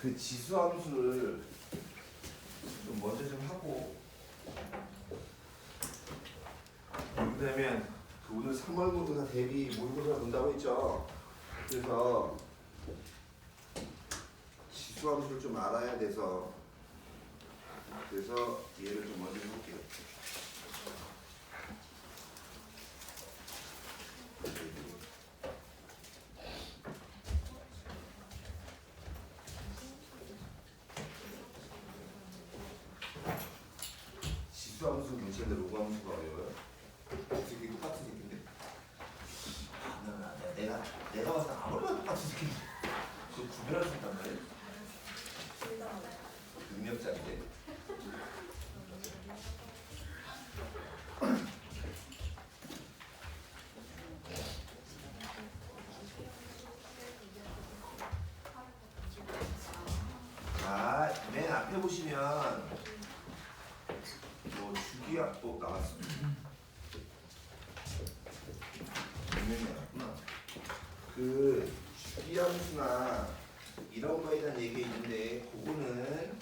그 지수함수를 좀 먼저 좀 하고, 그다음에 그 오늘 3월 모의고사 대비 모의고사 본다고 했죠. 그래서 지수함수를 좀 알아야 돼서 그래서 얘를 좀 먼저 해볼게요. 지수함수 괜찮은데 로그함수가 어려워요? 어떻게 똑같은 새끼인데? 내가 봤을 때 아무래도 똑같은 새끼인데 그 구별할 수 있단 말이야? 능력자인데. 맨 앞에 보시면 뭐 주기압도 나왔어. 분명히 나왔구나. 그 주기함수나 이런 거에 대한 얘기 있는데 그거는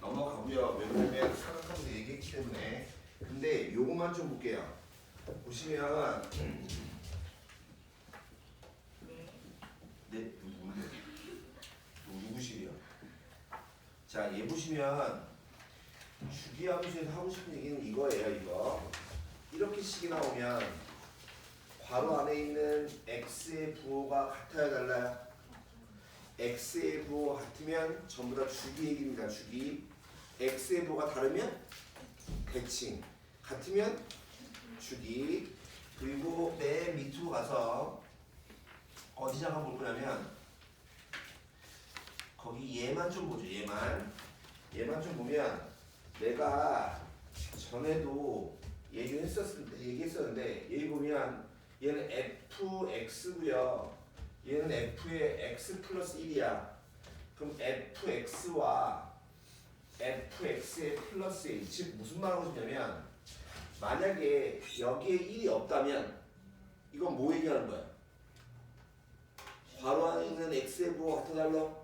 넘어가고요. 왜냐면 사각함수 얘기했기 때문에. 근데 요것만 좀 볼게요. 보시면 네, 누군데? 누구시래요? 자, 얘 보시면 주기함수에서 하고 싶은 얘기는 이거예요. 이거 이렇게 식이 나오면 괄호 안에 있는 x의 부호가 같아야 달라요? x의 부호가 같으면 전부 다 주기 얘기입니다. 주기. x의 부호가 다르면 대칭. 같으면 주기. 그리고 맨 밑으로 가서 어디 잠깐 볼 거냐면 거기 얘만 좀 보죠. 얘만 좀 보면 내가 전에도 얘기했었는데 여기 보면 얘는 fx고요. 얘는 f의 x 플러스 1이야. 그럼 fx와 fx의 플러스 1. 즉 무슨 말하고 싶냐면 만약에 여기에 1이 없다면 이건 뭐 얘기하는 거야? 괄호 안에 있는 x의 부호가 같아 달라?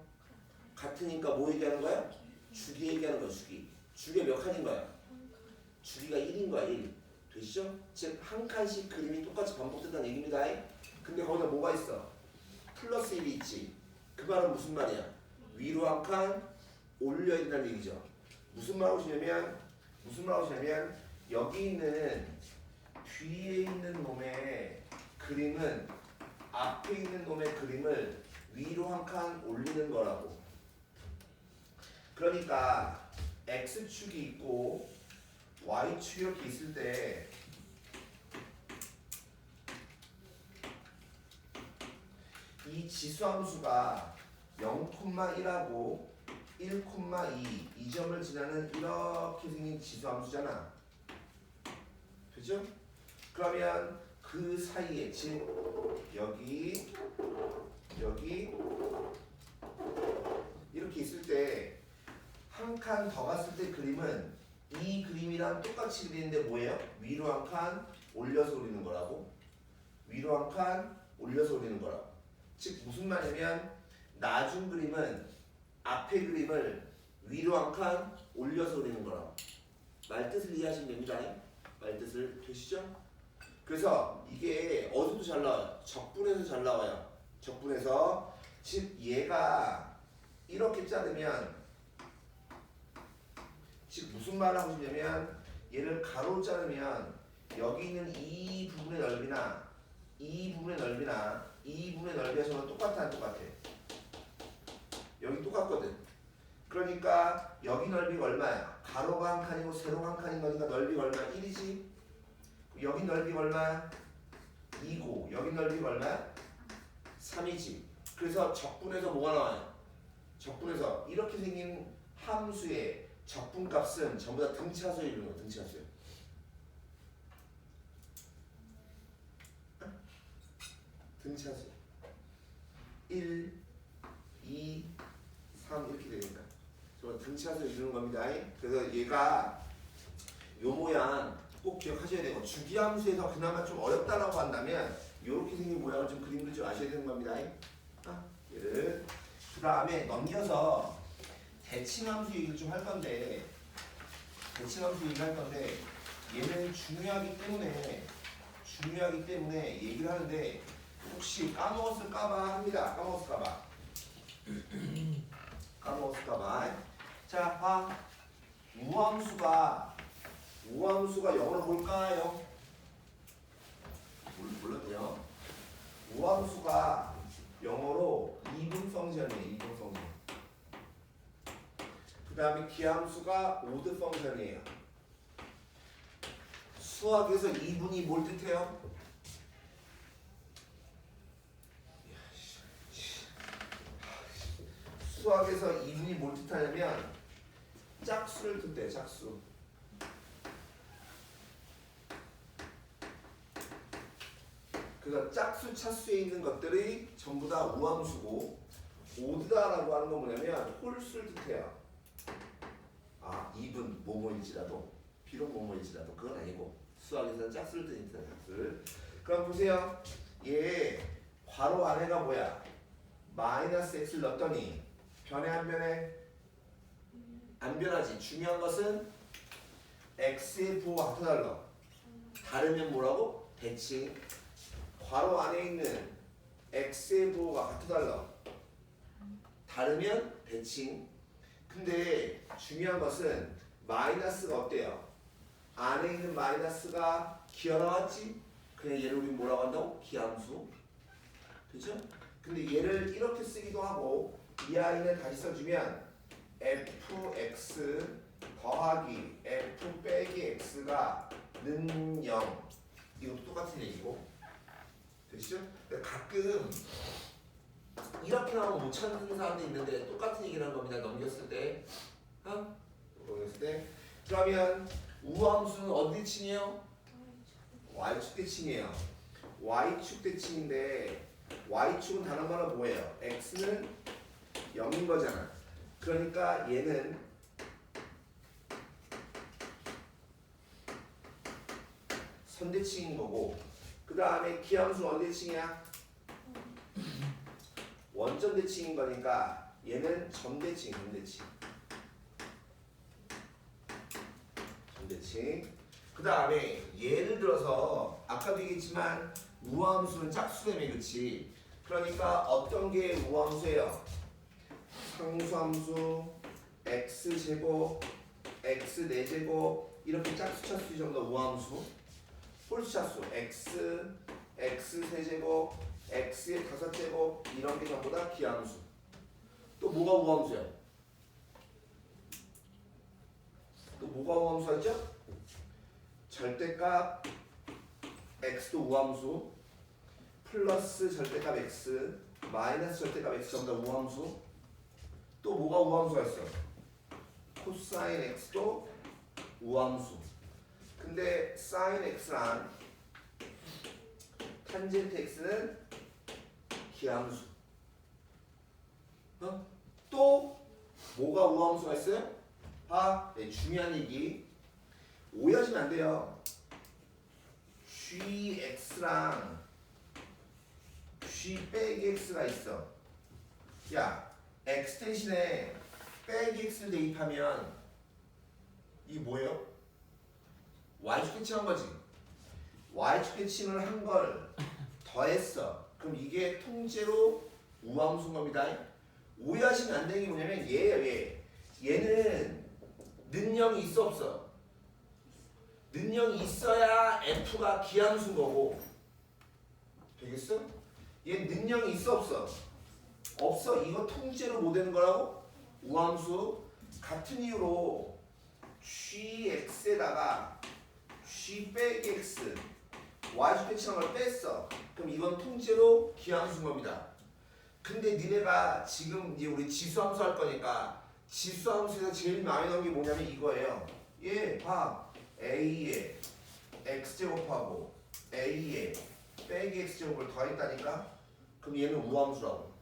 같으니까 뭐 얘기하는 거야? 주기 얘기하는 거야. 주기가 몇 칸인 거야? 주기가 1인 거야. 1. 되시죠? 즉 한 칸씩 그림이 똑같이 반복된다는 얘기입니다. 근데 거기다 뭐가 있어? 플러스 1이 있지. 그 말은 무슨 말이야? 위로 한 칸 올려야 된다는 얘기죠. 무슨 말 하시냐면 여기 있는 뒤에 있는 놈의 그림은 앞에 있는 놈의 그림을 위로 한 칸 올리는 거라고. 그러니까 x축이 있고 y축이 이렇게 있을 때 이 지수함수가 0,1하고 1,2 이 점을 지나는 이렇게 생긴 지수함수잖아. 그죠? 그러면 그 사이에 즉 여기 이렇게 있을 때 한 칸 더 갔을 때 그림은 이 그림이랑 똑같이 그리는데 뭐예요? 위로 한 칸 올려서 그리는 거라고. 위로 한 칸 올려서 그리는 거라고. 즉 무슨 말이냐면 나중 그림은 앞에 그림을 위로 한 칸 올려서 그리는 거라고. 말뜻을 이해하시면 됩니다. 말뜻을 되시죠? 그래서 이게 어디서 잘 나와요? 적분에서 잘 나와요. 적분에서. 즉 얘가 이렇게 자르면 즉 무슨 말을 하고 싶냐면 얘를 가로 자르면 여기 있는 이 부분의 넓이나 이 부분의 넓이가 저는 똑같아 안 똑같아? 여기 똑같거든. 그러니까 여기 넓이가 얼마야? 가로가 한 칸이고 세로가 한 칸인 거니까 넓이가 얼마야? 1이지. 여기 넓이가 얼마야? 2고 여기 넓이가 얼마야? 3이지. 그래서 적분에서 뭐가 나와요? 적분에서 이렇게 생긴 함수의 적분값은 전부 다 등차수에 이루는 거야. 등차수. 등차수 1, 2, 3 이렇게 되니까 전부 다 등차수에 이루는 겁니다. 그래서 얘가 요 모양 꼭 기억하셔야 되고 주기함수에서 그나마 좀 어렵다라고 한다면 이렇게 생긴 모양을 좀 그림을 좀 아셔야 되는 겁니다. 얘를 다음에 넘겨서 대칭함수 얘기를 좀 할 건데 얘는 중요하기 때문에 얘기를 하는데 혹시 까먹었을까봐 합니다. 까먹었을까봐. 자, 봐. 우함수가 영어로 뭘까요? 몰랐냐? 우함수가 영어로 이분 펑션이에요. 그 다음에 기함수가 오드 펑션이에요. 수학에서 이분이 뭘 뜻해요? 수학에서 이분이 뭘 뜻하냐면 짝수를 뜻해. 짝수. 그래서 짝수 차수에 있는 것들이 전부 다 우함수고 오드다라고 하는 건 뭐냐면 홀수를 뜻해요. 아, 이분 뭐뭐일지라도 비록 뭐뭐일지라도 그건 아니고 수학에서는 짝수를 뜻하는 짝수를. 그럼 보세요. 얘 괄호 안에가 뭐야? 마이너스 x를 넣었더니 변해 안 변해? 안 변하지. 중요한 것은 x의 부호가 같아 달라. 다르면 뭐라고? 대칭. 괄호 안에 있는 x의 부호가 같아 달라. 다르면 대칭. 근데 중요한 것은 마이너스가 어때요? 안에 있는 마이너스가 기어 나왔지? 그냥 얘를 우리 뭐라고 한다고? 기함수. 그죠? 근데 얘를 이렇게 쓰기도 하고 이 아이는 다시 써주면 fx 더하기 f 빼기 x가 는 0. 이것도 똑같은 얘기고. 되시죠? 가끔 이렇게 나오면 못 찾는 사람도 있는데 똑같은 얘기를 하는 겁니다. 넘겼을 때. 그러면 우함수는 어디 대칭이에요? y축 대칭이에요. y축 대칭인데 y축은 다른 말로 뭐예요? x는 0인 거잖아. 그러니까 얘는 선대칭인 거고 그 다음에 기함수는 어디 대칭이야? 원점 대칭인 거니까 얘는 점대칭. 그 다음에 예를 들어서 아까도 얘기했지만 우함수는 짝수라며 그치? 그러니까 어떤 게 우함수예요? 상수함수 x제곱 x 4제곱 이렇게 짝수 차수 전부 다 우함수. 홀수 차수 x 3제곱 x의 5제곱 이런 게 전부 다 기함수. 또 뭐가 우함수야? 또 뭐가 우함수였죠? 절대값 x도 우함수 플러스 절대값 x 마이너스 절대값 x 전부 다 우함수. 또 뭐가 우함수가 있어? 코사인 x도 우함수. 근데 사인 x랑 탄젠트 x는 기함수. 또 뭐가 우함수가 있어요? 네, 중요한 얘기. 오해하시면 안 돼요. gx랑 g 빼기 x가 있어. 야, x 대신에 빼기 x를 대입하면 이게 뭐예요? y축 대칭한 거지. y축 대칭을 한 걸 더했어. 그럼 이게 통째로 우함수인 겁니다. 오해하시면 안 되는 게 뭐냐면 얘예요. 얘는 능력이 있어 없어? 능력이 있어야 f가 기함수인 거고. 되겠어? 얘 능력이 있어 없어? 없어. 이거 통째로 못 되는 거라고? 우함수. 같은 이유로 gx에다가 g 빼기 x y축 대칭한 걸 뺐어. 그럼 이건 통째로 기함수인 겁니다. 근데 니네가 지금 이제 우리 지수함수 할 거니까 지수함수에서 제일 많이 나오는 게 뭐냐면 이거예요. 얘 봐. a에 x제곱하고 a에 빼기 x제곱을 더했다니까? 그럼 얘는 우함수라고.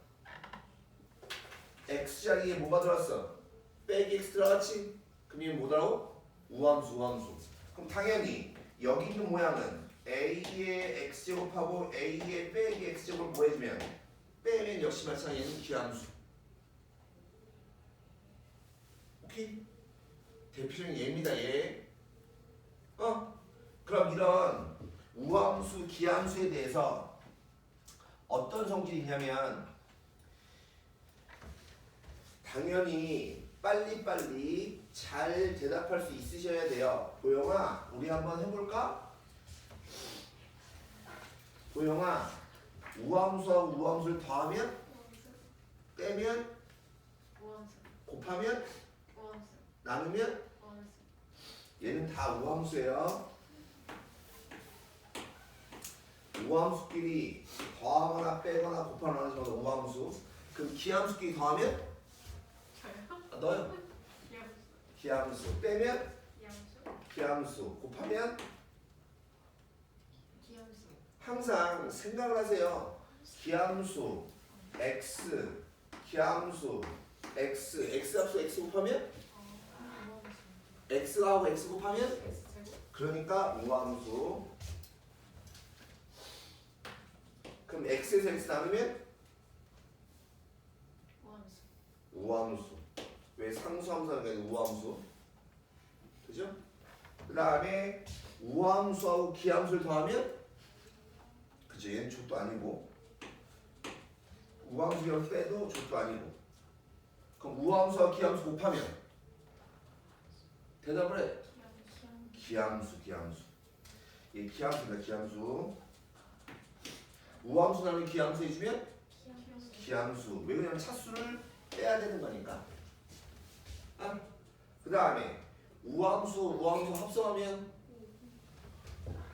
x자리에 뭐가 들어왔어? 빼기 x 들어갔지? 그럼 얘는 뭐더라고? 우함수. 그럼 당연히 여기 있는 모양은 a의 x제곱하고 a의 빼기 x제곱을 뭐 해주면 빼면 역시 마찬가지 얘는 기함수. 오케이? 대표적인 예입니다. 예. 그럼 이런 우함수, 기함수에 대해서 어떤 성질이 있냐면 당연히 빨리빨리 잘 대답할 수 있으셔야 돼요. 보영아, 우리 한번 해볼까? 보영아, 우함수하고 우함수를 더하면? 빼면? 곱하면? 나누면? 얘는 다 우함수예요. 우함수끼리 더하거나 빼거나 곱하거나 나누는 건 우함수. 그럼 기함수끼리 더하면? 너요. 기함수. 빼면? 기함수. 곱하면? 항상 생각을 하세요. 기함수 x, 기함수 x, x합수 x 곱하면? x하고 x 곱하면? 그러니까 우함수. 그럼 x에서 x 나누면? 우함수. 왜 상수함수하는 게 아니라 우함수? 그죠? 그 다음에 우함수하고 기함수를 더하면? 그죠? 얘는 족도 아니고 우함수 기함수 빼도 족도 아니고 그럼 우함수하고 기함수 곱하면? 대답을 해. 기함수, 기함수. 얘 기함수입니다. 기함수. 우함수 나누면 기함수 해주면? 기함수. 왜 그러냐면 차수를 빼야 되는 거니까. 그 다음에 우함수, 우함수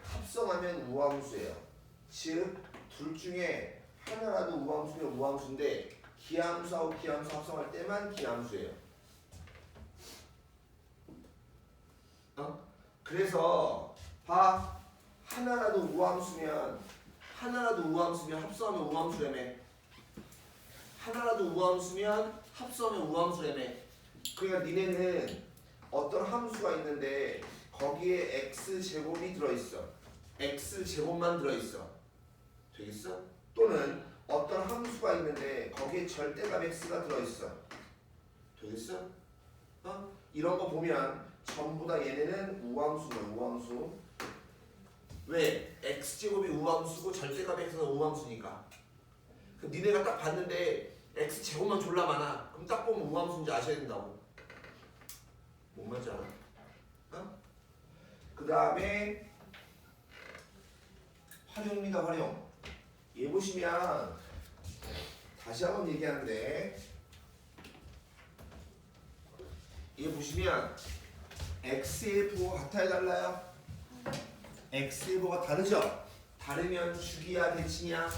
합성하면 우함수예요. 즉, 둘 중에 하나라도 우함수면 우함수인데 기함수하고 기함수 합성할 때만 기함수예요. 그래서 봐. 하나라도 우함수면 합성하면 우함수라며. 하나라도 우함수면 합성하면 우함수라며. 그러니까 니네는 어떤 함수가 있는데 거기에 x제곱이 들어있어. x제곱만 들어있어. 되겠어? 또는 어떤 함수가 있는데 거기에 절대값 x가 들어있어. 되겠어? 이런 거 보면 전부 다 얘네는 우함수야. 우함수. 왜? x제곱이 우함수고 절대값 x가 우함수니까. 그럼 니네가 딱 봤는데 x제곱만 졸라 많아. 그럼 딱 보면 우함수인지 아셔야 된다고. 뭔 말인지 알아? 그 다음에 활용입니다. 활용. 얘 보시면 다시 한번 얘기하는데 얘 보시면 x의 부호가 같아야 달라요? x의 부호가 다르죠? 다르면 주기야 대칭이야?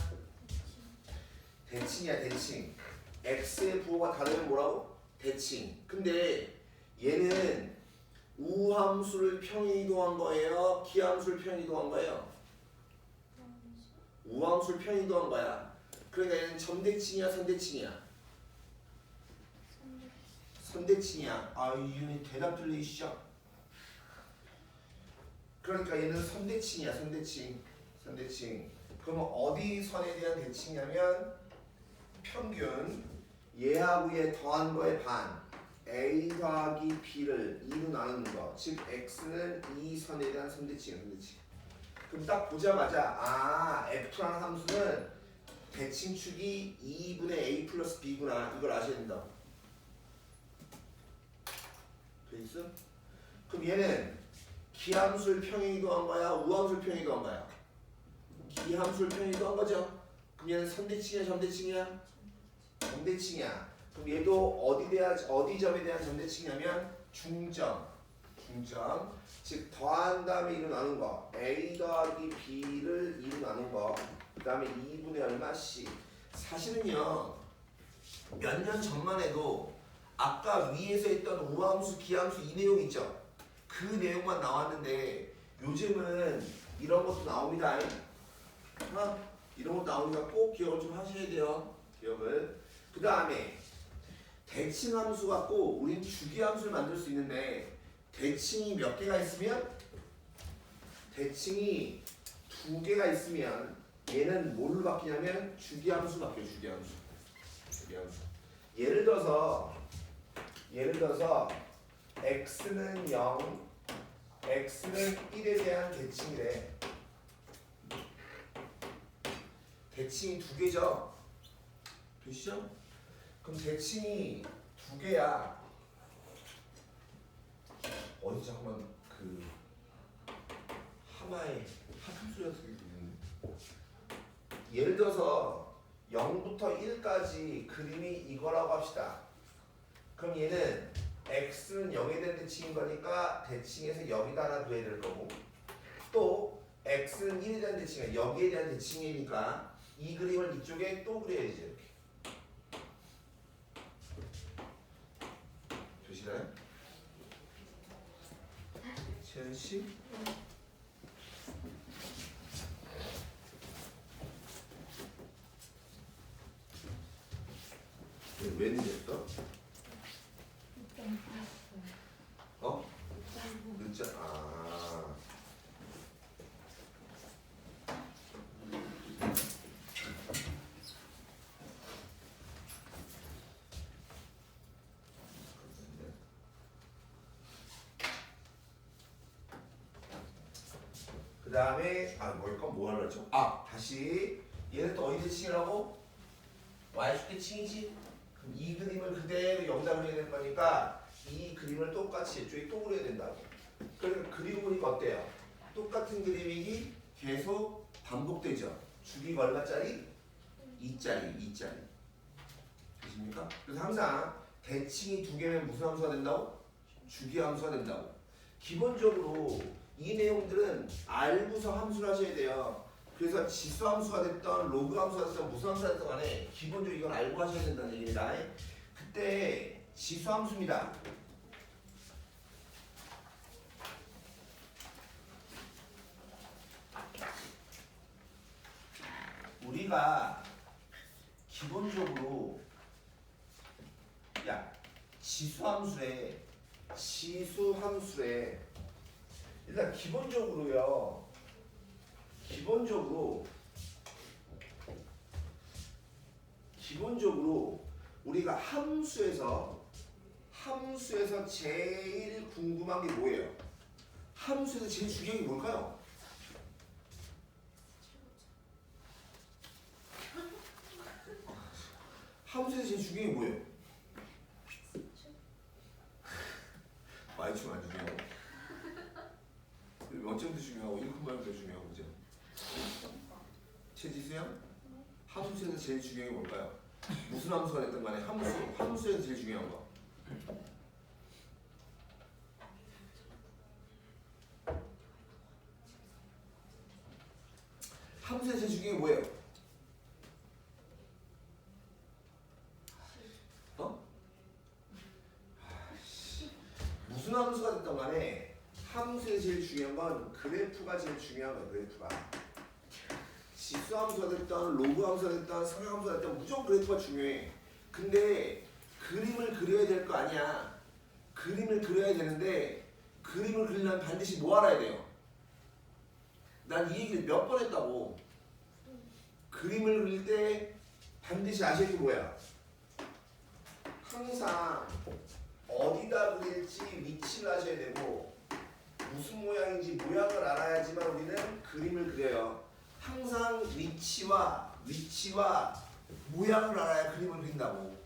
대칭이야 대칭. x의 부호가 다르면 뭐라고? 대칭. 근데 얘는 우함수를 평이동한 거예요? 기함수를 평이동한 거예요? 우함수를 평이동한 거야. 그러니까 얘는 점대칭이야 선대칭이야? 선대칭이야. 아, 이윤이 대답 들리시죠? 그러니까 얘는 선대칭이야. 선대칭. 그러면 어디 선에 대한 대칭이냐면 평균 얘하고 얘 더한 거의 반 a 더하기 b를 2로 나누는 거. 즉 x는 이 선에 대한 선대칭이야. 선대칭. 그럼 딱 보자마자 f라는 함수는 대칭축이 2분의 a 플러스 b구나. 이걸 아셔야 된다. 돼있어? 그럼 얘는 기함수를 평행이동한 거야? 우함수를 평행이동한 거야? 기함수를 평행이동한 거죠? 그럼 얘는 선대칭이야? 점대칭이야? 점대칭이야. 그럼 얘도 어디 점에 대한 점대칭이냐면 중점. 즉 더한 다음에 2로 나눈 거. a 더하기 b를 2로 나눈 거. 그 다음에 2분의 얼마? c. 사실은요 몇 년 전만 해도 아까 위에서 했던 우함수, 기함수 이 내용 있죠? 그 내용만 나왔는데 요즘은 이런 것도 나옵니다. 이런 것도 나오니까 꼭 기억을 좀 하셔야 돼요. 기억을. 그 다음에 대칭함수 갖고 우린 주기함수를 만들 수 있는데 대칭이 몇 개가 있으면? 대칭이 2개가 있으면 얘는 뭘로 바뀌냐면 주기함수 바뀌어요. 주기함수. 예를 들어서 x는 0, x는 1에 대한 대칭이래. 대칭이 두 개죠? 되시죠? 그럼 대칭이 두 개야. 어디 잠깐만 그 하마의 하품소리가 들리는데. 예를 들어서 0부터 1까지 그림이 이거라고 합시다. 그럼 얘는 x는 0에 대한 대칭인 거니까 대칭에서 여기다 하나 구해야 될 거고, 또 x는 1에 대한 대칭이야. 여기에 대한 대칭이니까 이 그림을 이쪽에 또 그려야지. 이렇게. 되시나요? 채연 씨? 왜 늦었어? 어? 늦자. 아. 그 다음에 뭐 하려고 했죠? 다시 얘는 또 어디 대칭이라고? y축 대칭이지? 그럼 이 그림을 그대로 여기다 그려야 될 거니까 이 그림을 똑같이 이쪽에 또 그려야 된다고. 그러니까 그리고 보니까 어때요? 똑같은 그림이 계속 반복되죠? 주기가 얼마짜리? 2짜리, 2짜리. 되십니까? 그래서 항상 대칭이 두 개면 무슨 함수가 된다고? 주기 함수가 된다고. 기본적으로 이 내용들은 알고서 함수를 하셔야 돼요. 그래서 지수 함수가 됐던 로그 함수가 됐던 무슨 함수가 됐던 간에 기본적으로 이건 알고 하셔야 된다는 얘기입니다. 그때 지수 함수입니다. 우리가 기본적으로 지수 함수에 일단 기본적으로 우리가 함수에서 제일 궁금한 게 뭐예요? 함수에서 제일 중요한 게 뭘까요? 함수에서 제일 중요한 게 뭐예요? y축 안 중요하고 어점도 중요하고 1,0도 중요하고 그죠? 최지수야? 함수에서 제일 중요한 게 뭘까요? 무슨 함수가 됐든 간에 함수에서 제일 중요한 거. 함수에서 제일 중요한 게 뭐예요? 무슨 함수가 됐든 간에 함수에서 제일 중요한 건 그래프가 제일 중요한 거야. 그래프가. 지수 함수가 됐든 로그 함수가 됐든 상향 함수가 됐든 무조건 그래프가 중요해. 근데 그림을 그려야 될 거 아니야. 그림을 그려야 되는데 그림을 그리려면 반드시 뭐 알아야 돼요? 난 이 얘기를 몇 번 했다고. 그림을 그릴 때 반드시 아셔야 될 게 뭐야? 항상 어디다 그릴지 위치를 아셔야 되고 무슨 모양인지 모양을 알아야지만 우리는 그림을 그려요. 항상 위치와 모양을 알아야 그림을 그린다고.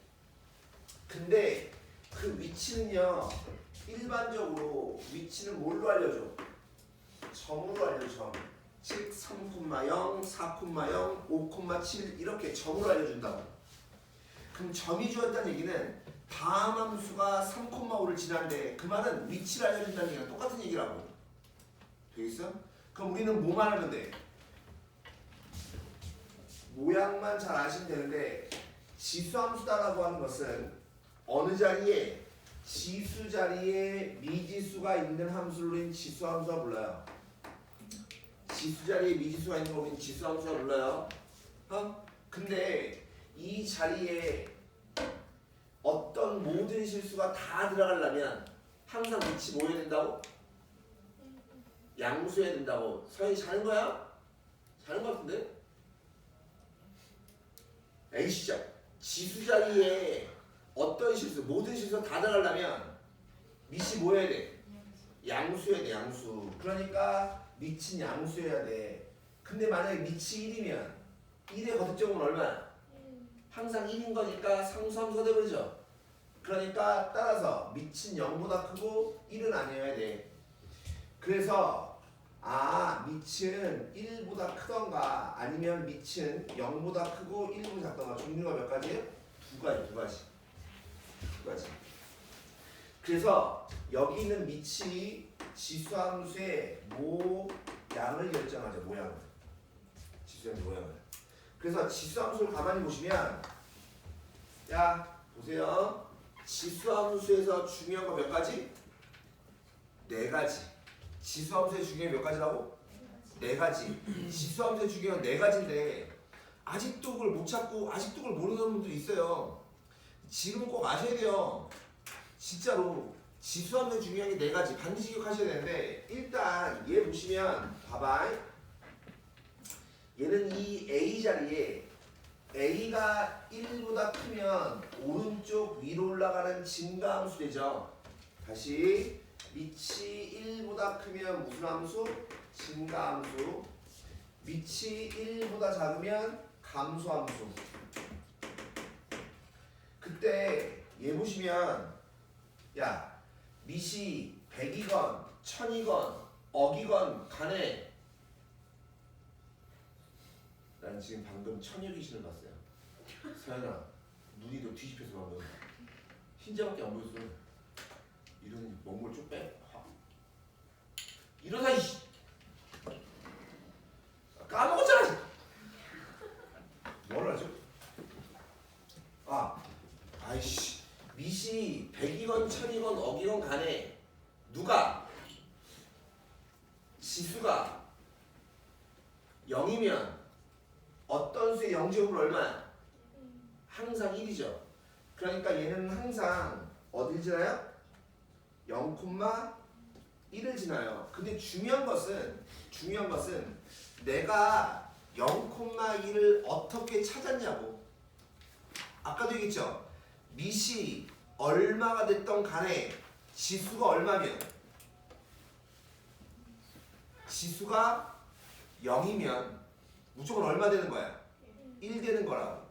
근데 그 위치는요, 일반적으로 위치는 뭘로 알려줘? 점으로 알려줘. 점. 즉 3,0, 4,0, 5,7 이렇게 점으로 알려준다고. 그럼 점이 주었다는 얘기는 다음 함수가 3,5를 지나는데 그 말은 위치를 알려준다는 얘기랑 똑같은 얘기라고. 되겠어? 그럼 우리는 뭐만 하면 돼? 모양만 잘 아시면 되는데 지수함수다라고 하는 것은 어느 자리에 지수 자리에 미지수가 있는 함수를 우리는 지수함수가 불러요. 지수 자리에 미지수가 있는 거 우리는 지수함수가 불러요. 근데 이 자리에 어떤 모든 실수가 다 들어가려면 항상 위치 뭐 해야 된다고? 양수해야 된다고. 서현이 자는 거야? 자는 거 같은데? A시죠? 지수 자리에 어떤 실수, 모든 실수가 다 들어가려면 밑이 뭐 해야 돼? 양수해야 돼, 양수. 그러니까 밑은 양수해야 돼. 근데 만약에 밑이 1이면 1의 거듭점은 얼마야? 항상 1인 거니까 상수함수가 돼버리죠. 그러니까 따라서 밑은 0보다 크고 1은 아니어야 돼. 그래서 밑은 1보다 크던가 아니면 밑은 0보다 크고 1보다 작던가. 종류가 몇 가지예요? 두 가지. 그래서 여기 있는 밑이 지수함수의 모양을 결정하죠. 지수함수 모양을. 그래서 지수함수를 가만히 보시면, 야 보세요. 지수함수에서 중요한 거 몇 가지? 네 가지. 지수함수의 중요한 몇 가지라고? 네 가지. 지수함수의 중요한 네 가지인데 아직도 그걸 못 찾고 아직도 그걸 모르는 분도 있어요. 지금 꼭 아셔야 돼요. 진짜로 지수함수의 중요한 게 네 가지 반드시 기억하셔야 되는데, 일단 얘 보시면 봐봐. 얘는 이 A 자리에 A가 1보다 크면 오른쪽 위로 올라가는 증가함수 되죠. 다시 밑이 1보다 크면 무슨 함수? 증가함수. 밑이 1보다 작으면 감소함수. 그때 얘 보시면, 야 밑이 100이건 1000이건 억이건 간에, 난 지금 방금 처녀 귀신을 봤어요. 서연아, 눈이 너 뒤집혀서 방금 흰자밖에 안 보였어. 이런 먹물 좀 빼. 일어나 이씨. 까먹었잖아. 뭘 하죠? 아이씨. 밑이 100이건 1000이건 억이건 간에 누가 지수가 0이면 어떤 수의 0제곱은 얼마야? 항상 1이죠. 그러니까 얘는 항상 어딜 지나요? 0,1을 지나요. 근데 중요한 것은 내가 0,1을 어떻게 찾았냐고. 아까도 얘기했죠. 밑이 얼마가 됐던 간에 지수가 얼마면, 지수가 0이면 무조건 얼마 되는 거야? 1 되는 거라고.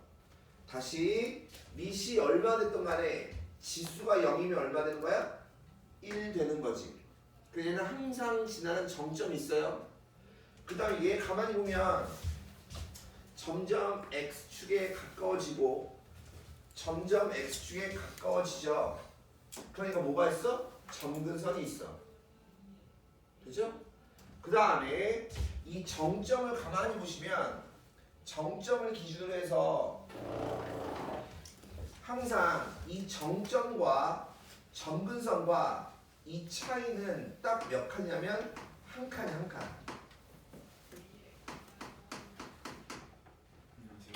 다시 밑이 얼마 됐던 간에 지수가 0이면 얼마 되는 거야? 1 되는 거지. 그래서 얘는 항상 지나는 정점이 있어요. 그 다음에 얘 가만히 보면 점점 X축에 가까워지고 점점 X축에 가까워지죠. 그러니까 뭐가 있어? 점근선이 있어. 그죠? 그 다음에 이 정점을 가만히 보시면 정점을 기준으로 해서 항상 이 정점과 점근선과 이 차이는 딱 몇 칸이냐면 한 칸.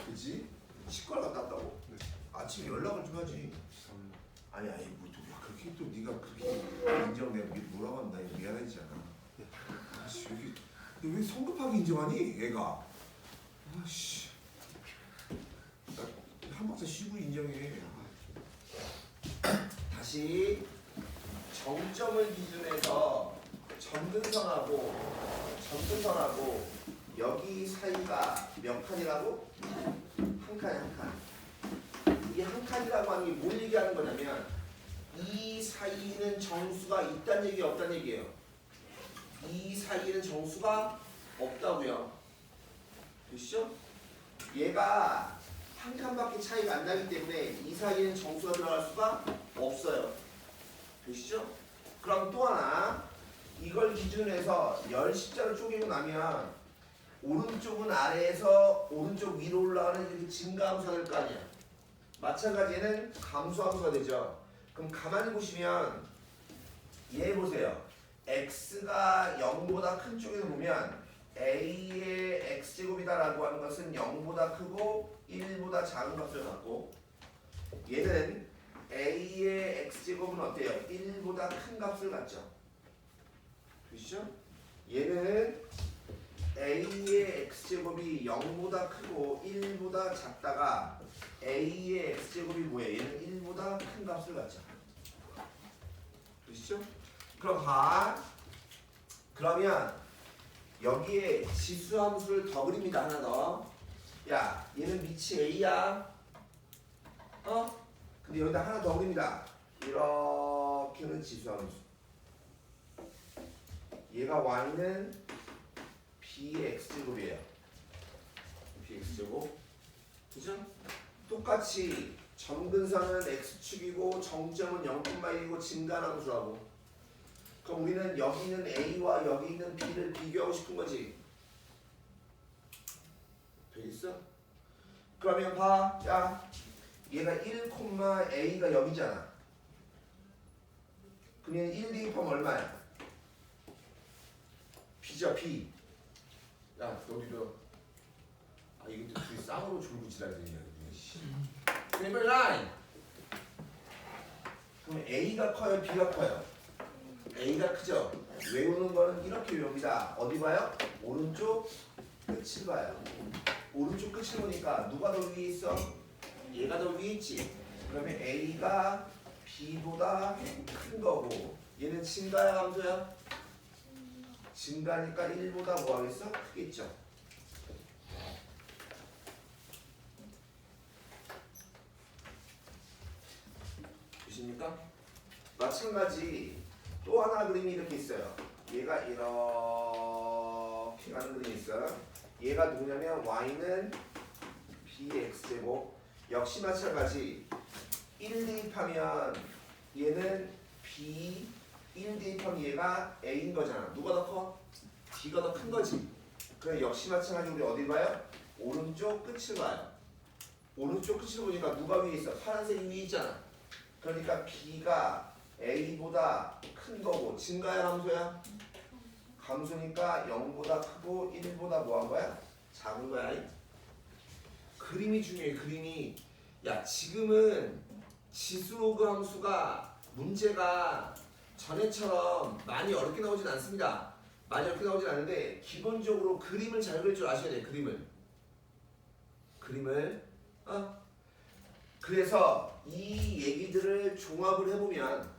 그치? 치과를 갔다 왔다고? 네. 아침에 연락을 좀 하지. 아니 뭐 그렇게 또 네가 그렇게 인정 내가 뭐라고 한다 미안하지 않아. 아씨 여기 왜 성급하게 인정하니 얘가? 아씨 한 박자 쉬고 인정해. 다시 정점을 기준해서 점근선하고 여기 사이가 몇 칸이라고? 한 칸. 이 한 칸이라고 하는 게 뭘 얘기하는 거냐면 이 사이는 정수가 있다는 얘기 없다는 얘기예요. 이 사이에는 정수가 없다고요. 되시죠? 얘가 한 칸밖에 차이가 안 나기 때문에 이 사이에는 정수가 들어갈 수가 없어요. 되시죠? 그럼 또 하나, 이걸 기준으로 해서 열 십자로 쪼개고 나면 오른쪽은 아래에서 오른쪽 위로 올라가는 이렇게 증가함수가 될 거 아니야. 마찬가지에는 감소함수가 되죠. 그럼 가만히 보시면 얘 보세요. x가 0보다 큰 쪽에서 보면 a의 x제곱이다라고 하는 것은 0보다 크고 1보다 작은 값을 갖고, 얘는 a의 x제곱은 어때요? 1보다 큰 값을 갖죠. 보시죠? 얘는 a의 x제곱이 0보다 크고 1보다 작다가 a의 x제곱이 뭐예요? 얘는 1보다 큰 값을 갖죠. 보시죠? 되시죠? 그럼 봐. 그러면 여기에 지수 함수를 더 그립니다. 하나 더. 야, 얘는 밑이 A야. 어? 근데 여기다 하나 더 그립니다. 이렇게는 지수 함수. 얘가 Y는 BX제곱이에요. BX제곱. 그죠? 똑같이 점근선은 X축이고 정점은 0,1이고 증가함수라고. 그럼 우리는 여기 있는 A와 여기 있는 B를 비교하고 싶은 거지. 되겠어? 그러면 봐. 야, 얘가 1, A가 여기잖아. 그러면 1 대입하면 얼마야? B죠, B. 야, 너희도 이게 또 둘이 쌍으로 졸고 지랄되냐. 네이버 라인. 그럼 A가 커요, B가 커요? A가 크죠? 외우는 거는 이렇게 외웁니다. 어디 봐요? 오른쪽 끝을 봐요. 오른쪽 끝을 보니까 누가 더 위에 있어? 얘가 더 위에 있지. 그러면 A가 B보다 큰 거고 얘는 증가야 감소야? 증가니까 1보다 뭐 하겠어? 크겠죠. 보십니까? 마찬가지 또 하나 그림이 이렇게 있어요. 얘가 이렇게 가는 그림이 있어요. 얘가 누구냐면 Y는 BX제곱. 역시 마찬가지 1 대입하면 얘는 B, 1 대입하면 얘가 A인 거잖아. 누가 더 커? B가 더 큰 거지. 그래 역시 마찬가지 우리 어디 봐요? 오른쪽 끝을 봐요. 오른쪽 끝을 보니까 누가 위에 있어? 파란색이 위에 있잖아. 그러니까 B가 A보다 큰 거고 증가야 감소야? 감소니까 0보다 크고 1보다 뭐 한 거야? 작은 거야. 그림이 중요해. 그림이. 야 지금은 지수로그 함수가 문제가 전에처럼 많이 어렵게 나오진 않습니다. 많이 어렵게 나오진 않는데 기본적으로 그림을 잘 그릴 줄 아셔야 돼. 그림을 그래서 이 얘기들을 종합을 해보면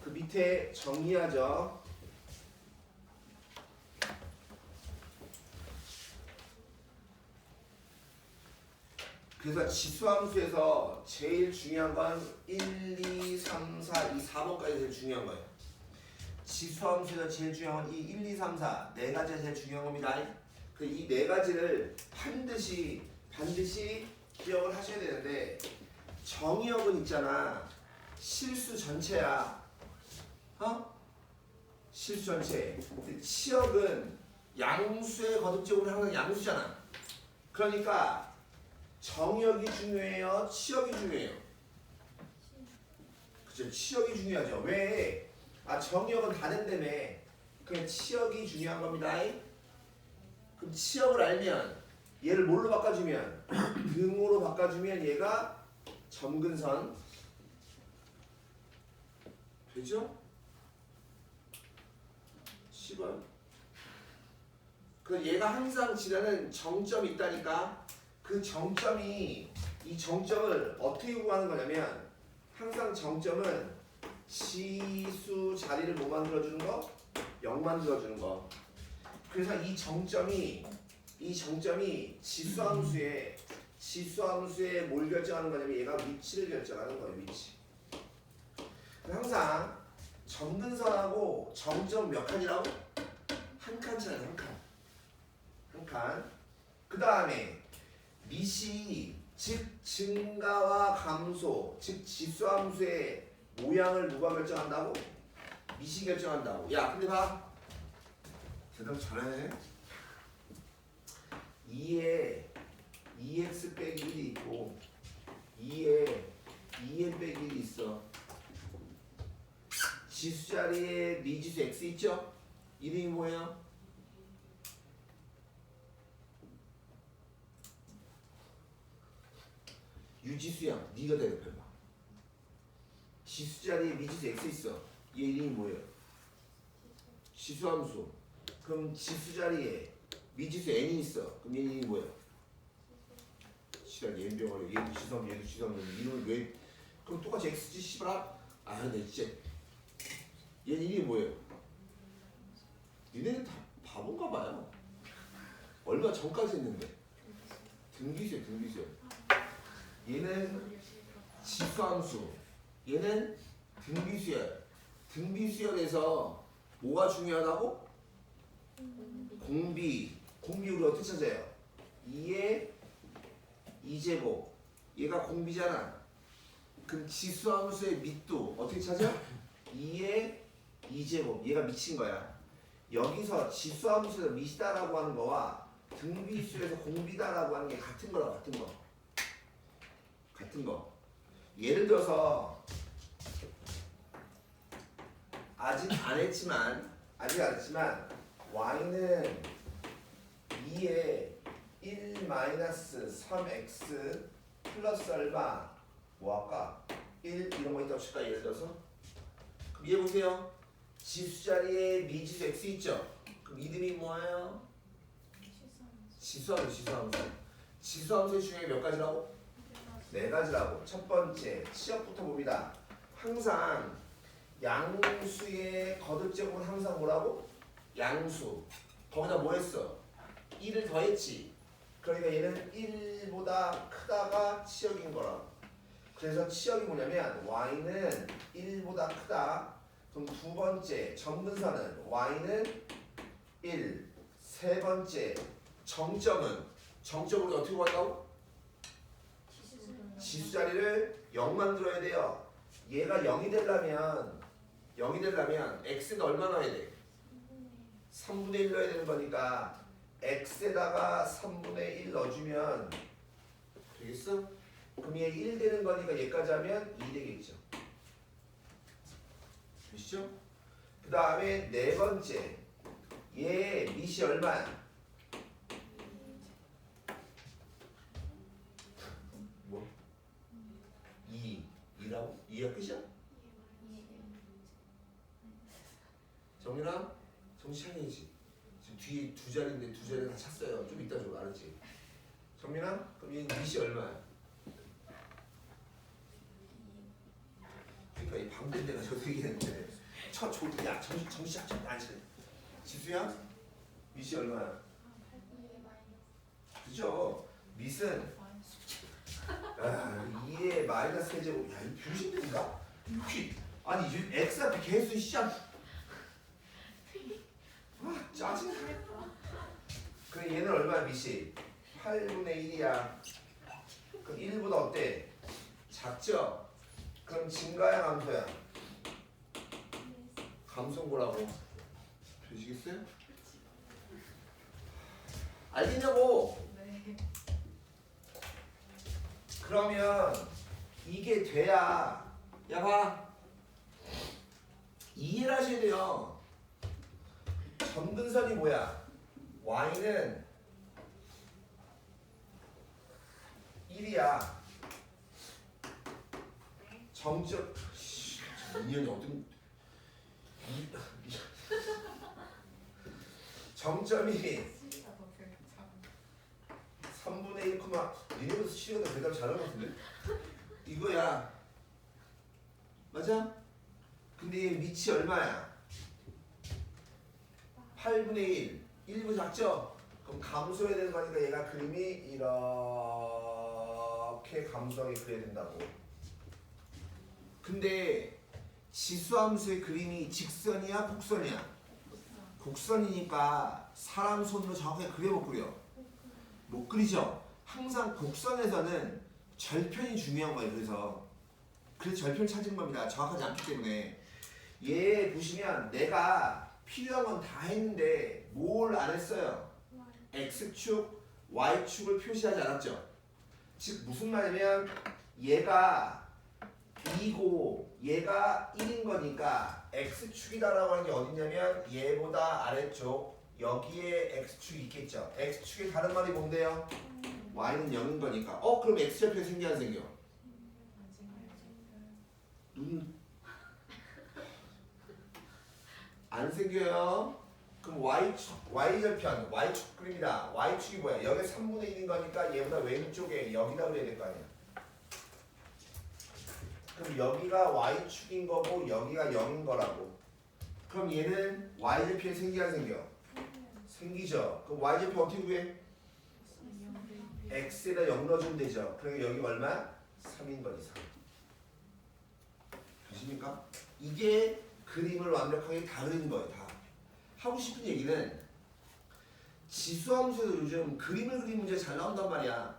그 밑에 정리하죠. 그래서 지수함수에서 제일 중요한 건 1, 2, 3, 4, 이 4번까지 제일 중요한 거예요. 지수함수에서 제일 중요한 건 이 1, 2, 3, 4 네 가지가 제일 중요한 겁니다. 그 이 네 가지를 반드시 기억을 하셔야 되는데 정의역은 있잖아. 실수 전체야. 실수 전체. 근데 치역은 양수의 거듭적으로 항상 양수잖아. 그러니까 정의역이 중요해요? 치역이 중요해요? 그쵸, 치역이 중요하죠. 왜? 정의역은 다른다며. 그냥 치역이 중요한 겁니다. 그럼 치역을 알면 얘를 뭘로 바꿔주면 등으로 바꿔주면 얘가 점근선 되죠? 10원. 그 얘가 항상 지나는 정점이 있다니까. 그 정점이 이 정점을 어떻게 구하는 거냐면 항상 정점은 지수 자리를 뭐 만들어주는 거? 0 만들어주는 거. 그래서 이 정점이 지수함수에 뭘 결정하는 거냐면 얘가 위치를 결정하는 거예요. 위치. 항상 점근선하고 정점 몇 칸이라고? 한 칸 차이. 한 칸. 그 다음에 밑이 즉 증가와 감소, 즉 지수함수의 모양을 누가 결정한다고? 밑이 결정한다고. 야 근데 봐. 대답 잘해. 2에 2x 빼기 1이 있고 2에 2n 빼기 1이 있어. 지수 자리에 미지수 x 있죠? 이름이 뭐예요? 유지수야. 네가 대답해봐. 지수 자리에 미지수 x 있어. 얘 이름이 뭐예요? 지수함수. 그럼 지수 자리에 미지수 n이 있어. 그럼 얘 이름이 뭐예요? 지랄 얘병을 얘도 지섬 얘도 지섬 이놈 왜 그럼 똑같이 x지 씨발. 아 근데 진짜 얘는 이게 뭐예요? 니네는 다 바본가 봐요. 얼마 전까지 했는데 등비수야 등비수야. 얘는 지수함수 얘는 등비수열. 등비수열에서 뭐가 중요하다고? 공비. 공비 우리 어떻게 찾아요? 2의 2제곱. 얘가 공비잖아. 그럼 지수함수의 밑도 어떻게 찾아? 2의 2제곱. 얘가 미친 거야. 여기서 지수함수에서 밑이다라고 하는 거와 등비수에서 공비다라고 하는 게 같은 거라 같은 거. 같은 거. 예를 들어서 아직 안 했지만 y는 2에 1-3x 플러스 얼마 뭐 할까? 1 이런 거 있다고 칠까 예를 들어서. 그럼 얘 보세요. 지수 자리에 미지수 x 있죠? 그럼 이름이 뭐예요? 지수함수. 지수함수 중에 몇 가지라고? 네 가지라고. 첫 번째 시작부터 봅니다. 항상 양수의 거듭제곱은 항상 뭐라고? 양수. 거기다 뭐 했어? 1을 더했지. 그러니까 얘는 1보다 크다가 치역인 거라고. 그래서 치역이 뭐냐면 y는 1보다 크다. 그럼 두 번째 점근선은 y는 1. 세 번째 정점은 정점으로 어떻게 구한다고? 지수 자리를 0 만들어야 돼요. 얘가 0이 되려면 x는 얼마 넣어야 돼? 3분의 1 넣어야 되는 거니까 x에다가 3분의 1 넣어주면 되겠어? 그럼 얘 1 되는 거니까 얘까지 하면 2 되겠죠. 되시죠? 그 다음에 네 번째 얘 밑이 얼마야? 뭐? 2라고? 2가 끝이야? 정민아? 정신 차려야지. 지금 뒤에 두 자리인데 두 자리 다 찼어요. 좀 이따 좀 알았지? 정민아? 그럼 얘 밑이 얼마야? 그러니까 이 방금 내가 저도 얘기했는데 야 정신 차려. 안 차려. 지수야? 밑이 얼마야? 그죠? 밑은 2의 마이너스 세제곱. 야 이거 병신들인가? 아니 x 앞에 개수 시작. 아 짜증나. 그럼 얘는 얼마야 밑이? 8분의 1이야. 그럼 1보다 어때? 작죠? 그럼 증가야 감소야? 감소인 거라고. 되시겠어요? 알겠냐고? 네. 그러면 이게 돼야 야 봐. 이해를 하셔야 돼요. 점근선이 뭐야? y는 1이야. 정점 인연이 어떤 정점이 3분의 1, 니네보다 시간을 대답 잘하는 것 같은데? 이거야. 맞아? 근데 얘 밑이 얼마야? 8분의 1. 1분 작죠? 그럼 감소해야 되는 거니까 얘가 그림이 이렇게 감소하게 그려야 된다고. 근데 지수함수의 그림이 직선이야? 곡선이야? 곡선이니까 사람 손으로 정확하게 그려 못 그려? 못 그리죠? 항상 곡선에서는 절편이 중요한 거예요. 그래서 절편 찾은 겁니다. 정확하지 않기 때문에. 얘 보시면 내가 필요한 건 다 했는데 뭘 안 했어요? X축, Y축을 표시하지 않았죠? 즉 무슨 말이냐면 얘가 2고 얘가 1인 거니까 X축이다라고 하는 게 어디냐면 얘보다 아래쪽 여기에 X축이 있겠죠. X축의 다른 말이 뭔데요? Y는 0인 거니까. 그럼 X좌표 생겨 안 생겨? 안 생겨요. 그럼 y절편, y축 그립니다. y축이 뭐야? 여기 3분의 1인 거니까 얘보다 왼쪽에 여기다 그려야 될 거 아니야. 그럼 여기가 y축인 거고 여기가 0인 거라고. 그럼 얘는 y절편이 생기게 안 생겨? 생기죠. 그럼 y절편 어떻게 구해? x에다 0 넣어주면 되죠. 그러니까 여기 얼마? 3인 거지. 3. 되십니까? 이게 그림을 완벽하게 다 그리는 거예요. 다. 하고 싶은 얘기는 지수함수에서 요즘 그림을 그리는 문제 잘 나온단 말이야.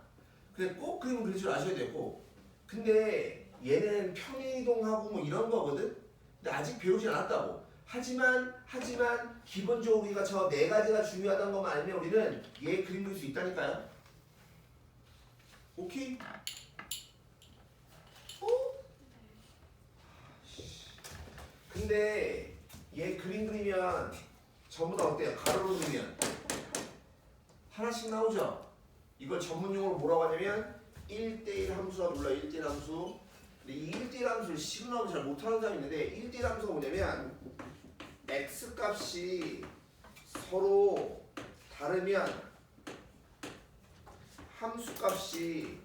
근데 꼭 그림을 그릴 줄 아셔야 되고, 근데 얘는 평행이동하고 뭐 이런 거거든? 근데 아직 배우진 않았다고. 하지만 기본적으로 우리가 저 네 가지가 중요하다는 것만 알면 우리는 얘 그림 그릴 수 있다니까요. 오케이? 근데 얘 그림 그리면 전부 다 어때요? 가로로 그리면 하나씩 나오죠? 이걸 전문용어로 뭐라고 하냐면 1대1 함수가 불러요. 1대1 함수. 근데 이 1대1 함수를 식은하고 잘 못하는 사람이 있는데 1대1 함수가 뭐냐면 x값이 서로 다르면 함수값이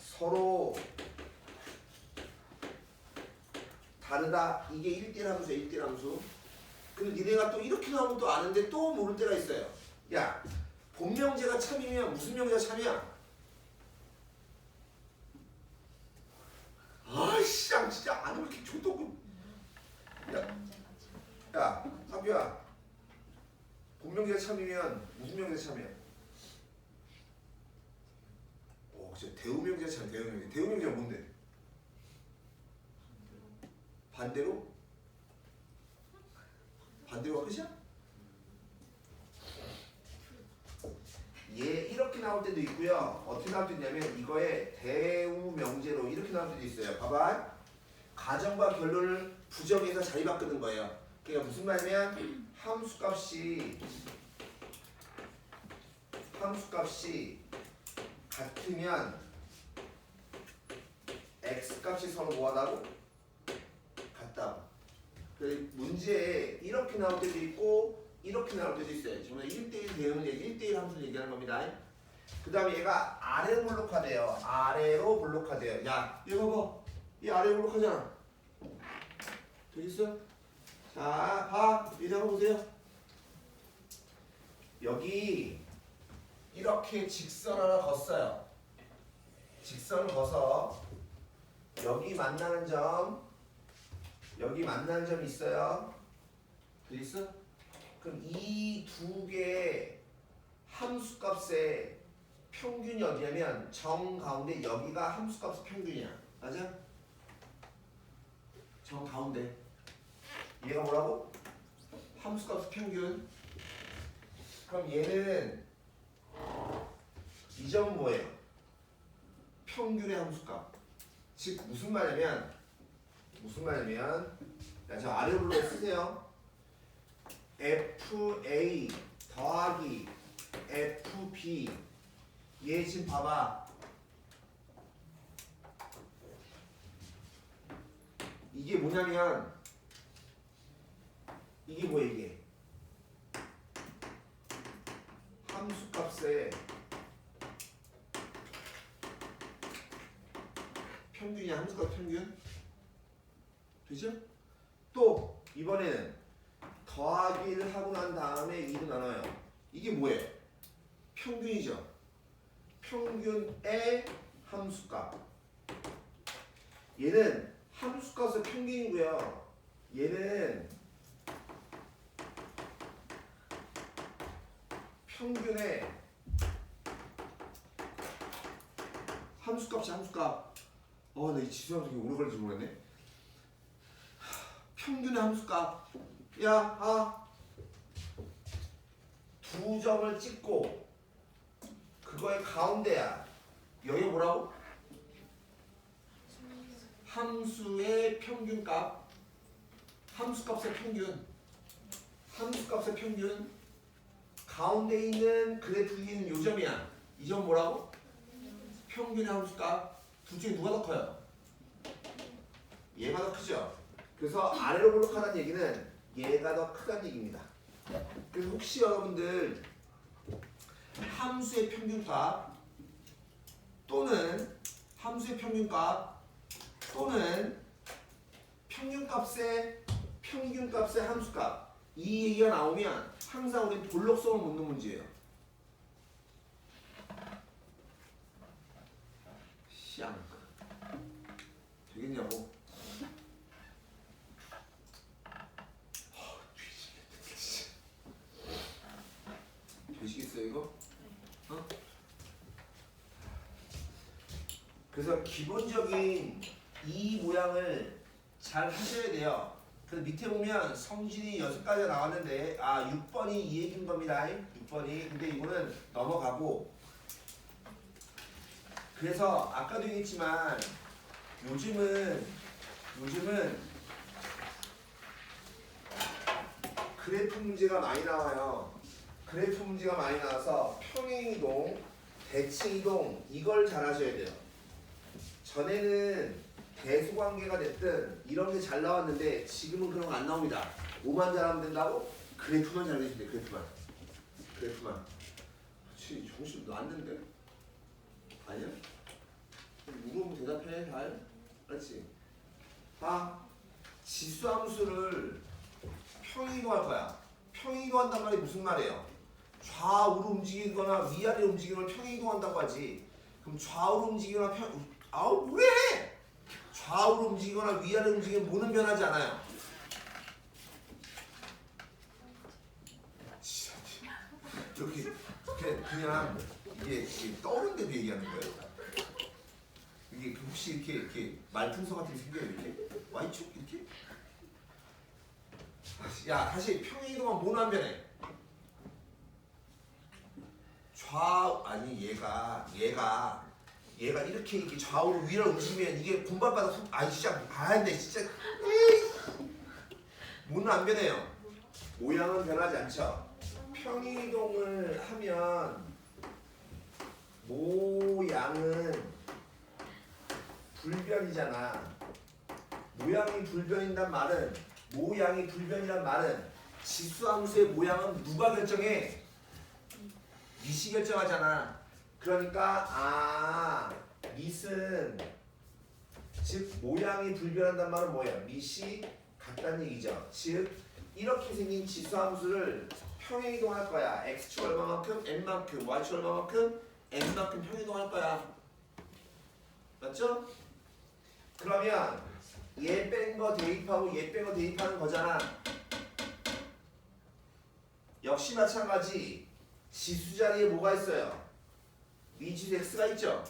서로 다르다. 이게 1대1 함수야. 1대1 함수. 근데 니네가 또 이렇게 나오면 또 아는데 또 모를 때가 있어요. 야, 본명제가 참이면 무슨 명제가 참이야? 아이씨, 진짜 안 왜 이렇게 족독고. 야, 학교야. 본명제가 참이면 무슨 명제가 참이야? 진짜 대우명제가 참. 대우명제. 대우명제가 뭔데? 반대로? 반대로가 끝이야? 얘 이렇게 나올 때도 있고요. 어떻게 나올 때 있냐면 이거에 대우명제로 이렇게 나올 때도 있어요. 봐봐. 가정과 결론을 부정해서 자리 바꾸는 거예요. 그러니까 무슨 말이냐면 함수값이 같으면 x값이 서로 뭐하다고? 같다. 문제에 이렇게 나올 때도 있고 이렇게 나올 때도 있어요. 정말 1대1 대응은 1대1 함수를 얘기하는 겁니다. 그 다음에 얘가 아래로 블록화돼요. 아래로 블록화돼요. 야, 얘 봐봐. 얘 아래로 블록하잖아. 되겠어? 자, 봐. 이제 한번 보세요. 여기 이렇게 직선 하나 걷어요. 직선을 걷어 여기 만나는 점이 있어요. 되겠어? 그럼 이 두 개의 함수값의 평균이 어디냐면 정 가운데 여기가 함수값의 평균이야. 맞아? 정 가운데 얘가 뭐라고? 함수값의 평균. 그럼 얘는 이 점은 뭐예요? 평균의 함수값. 즉 무슨 말이냐면 저 아래로 불러 쓰세요. FA 더하기 FB. 얘 지금 봐봐. 이게 뭐냐면 이게 뭐야 이게? 함수값의 평균이야. 함수값 평균. 되죠? 또 이번에는 더하기를 하고 난 다음에 2로 나눠요. 이게 뭐예요? 평균이죠. 평균의 함수값. 얘는 함수값의 평균이고요. 얘는 평균의 함수값이 함수값. 나 이 지수함수 되게 오래 걸릴지 모르겠네. 평균의 함수값. 야, 두 점을 찍고 그거의 가운데야. 여기 뭐라고? 함수의 평균값. 함수값의 평균. 함수값의 평균. 가운데 있는 그래프 위에 있는 요 점이야. 이 점 뭐라고? 평균의 함수값. 둘 중에 누가 더 커요? 얘가 더 크죠? 그래서 아래로 블록하다는 얘기는 얘가 더 크다는 얘기입니다. 그래서 혹시 여러분들 함수의 평균값 또는 함수의 평균값 또는 평균값의 함수값 이 얘기가 나오면 항상 우리 볼록성을 묻는 문제예요. 샹 되겠냐고? 되시겠어요 이거? 어? 그래서 기본적인 이 모양을 잘 하셔야 돼요. 그래서 밑에 보면 성질이 6가지가 나왔는데 6번이 이 얘기인 겁니다. 6번이. 근데 이거는 넘어가고 그래서 아까도 얘기했지만 요즘은 그래프 문제가 많이 나와요. 그래프 문제가 많이 나와서 평행이동, 대칭이동 이걸 잘 하셔야 돼요. 전에는 대소관계가 됐든 이런 게 잘 나왔는데 지금은 그런 거 안 나옵니다. 뭐만 잘하면 된다고? 그래프만 잘 내시면 돼. 그래프만. 그렇지. 정신 놨는데? 아니야? 물어보면 대답해. 잘. 그렇지. 지수함수를 평행이동할 거야. 평행이동한단 말이 무슨 말이에요? 좌우로 움직이거나 위아래로 움직이는 걸 평행이동한다고 하지. 그럼 좌우로 움직이거나 왜? 좌우로 움직이거나 위아래로 움직이면 뭐는 변하지 않아요. 이렇게 그냥 이게 떠오른 대로 얘기하는 거예요. 이게 혹시 이렇게 말풍선 같은 게 생겨요 이렇게? Y축 이렇게? 야 다시 평행이동하면 뭐는 안 변해? 얘가 이렇게 좌우로 위로 움직이면 이게 군발바닥 근데 진짜 뭐는 안 변해요. 모양은 변하지 않죠. 평행이동을 하면 모양은 불변이잖아. 모양이 불변이란 말은 지수함수의 모양은 누가 결정해? 밑이 결정하잖아. 그러니까 밑은 즉 모양이 불변한단 말은 뭐야? 밑이 같다는 얘기죠. 즉 이렇게 생긴 지수함수를 평행이동할 거야. x축 얼마만큼, n만큼, y축 얼마만큼, n만큼 평행이동할 거야. 맞죠? 그러면 얘 뺀 거 대입하고 얘 뺀 거 대입하는 거잖아. 역시 마찬가지. 지수 자리에 뭐가 있어요? 미지수 x가 있죠?